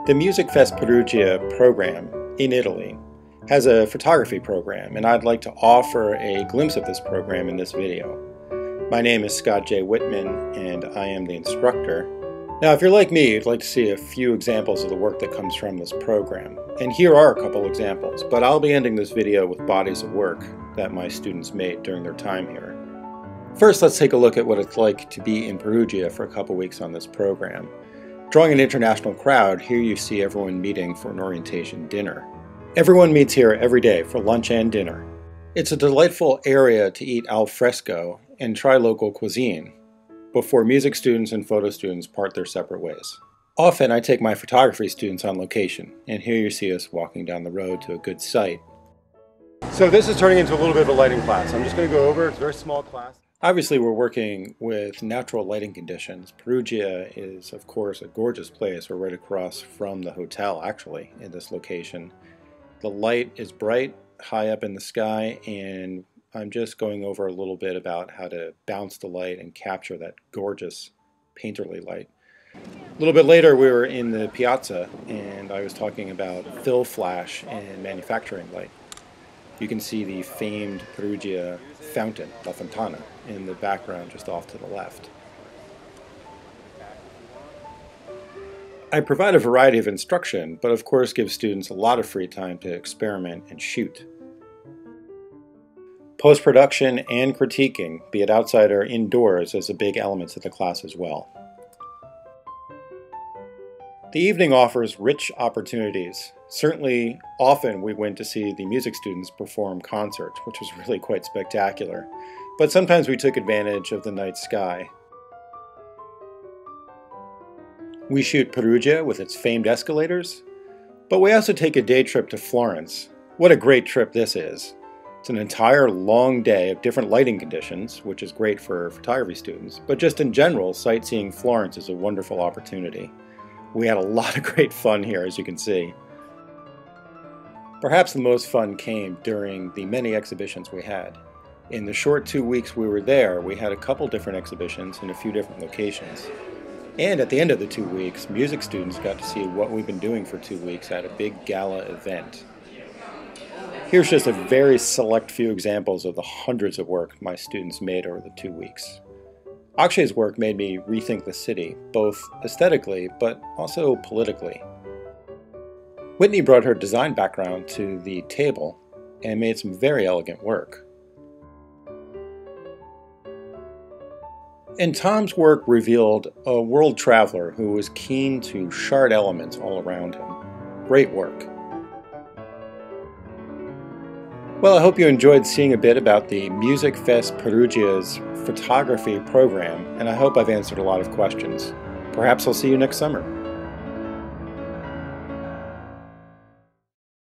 The MusicFestPhotoPrgrm program in Italy has a photography program, and I'd like to offer a glimpse of this program in this video. My name is Scott J. Whitman, and I am the instructor. Now, if you're like me, you'd like to see a few examples of the work that comes from this program. And here are a couple examples, but I'll be ending this video with bodies of work that my students made during their time here. First, let's take a look at what it's like to be in Perugia for a couple weeks on this program. Drawing an international crowd, here you see everyone meeting for an orientation dinner. Everyone meets here every day for lunch and dinner. It's a delightful area to eat al fresco and try local cuisine before music students and photo students part their separate ways. Often I take my photography students on location, and here you see us walking down the road to a good site. So this is turning into a little bit of a lighting class. I'm just going to go over, it's a very small class. Obviously we're working with natural lighting conditions. Perugia is of course a gorgeous place. We're right across from the hotel actually in this location. The light is bright, high up in the sky, and I'm just going over a little bit about how to bounce the light and capture that gorgeous painterly light. A little bit later we were in the piazza and I was talking about fill flash and manufacturing light. You can see the famed Perugia fountain, La Fontana, in the background just off to the left. I provide a variety of instruction, but of course give students a lot of free time to experiment and shoot. Post-production and critiquing, be it outside or indoors, is a big element to the class as well. The evening offers rich opportunities. Certainly, often we went to see the music students perform concerts, which was really quite spectacular. But sometimes we took advantage of the night sky. We shoot Perugia with its famed escalators, but we also take a day trip to Florence. What a great trip this is. It's an entire long day of different lighting conditions, which is great for photography students, but just in general, sightseeing Florence is a wonderful opportunity. We had a lot of great fun here, as you can see. Perhaps the most fun came during the many exhibitions we had. In the short 2 weeks we were there, we had a couple different exhibitions in a few different locations. And at the end of the 2 weeks, music students got to see what we've been doing for 2 weeks at a big gala event. Here's just a very select few examples of the hundreds of work my students made over the 2 weeks. Akshay's work made me rethink the city, both aesthetically but also politically. Whitney brought her design background to the table and made some very elegant work. And Tom's work revealed a world traveler who was keen to shard elements all around him. Great work. Well, I hope you enjoyed seeing a bit about the MusicFest Perugia's photography program, and I hope I've answered a lot of questions. Perhaps I'll see you next summer.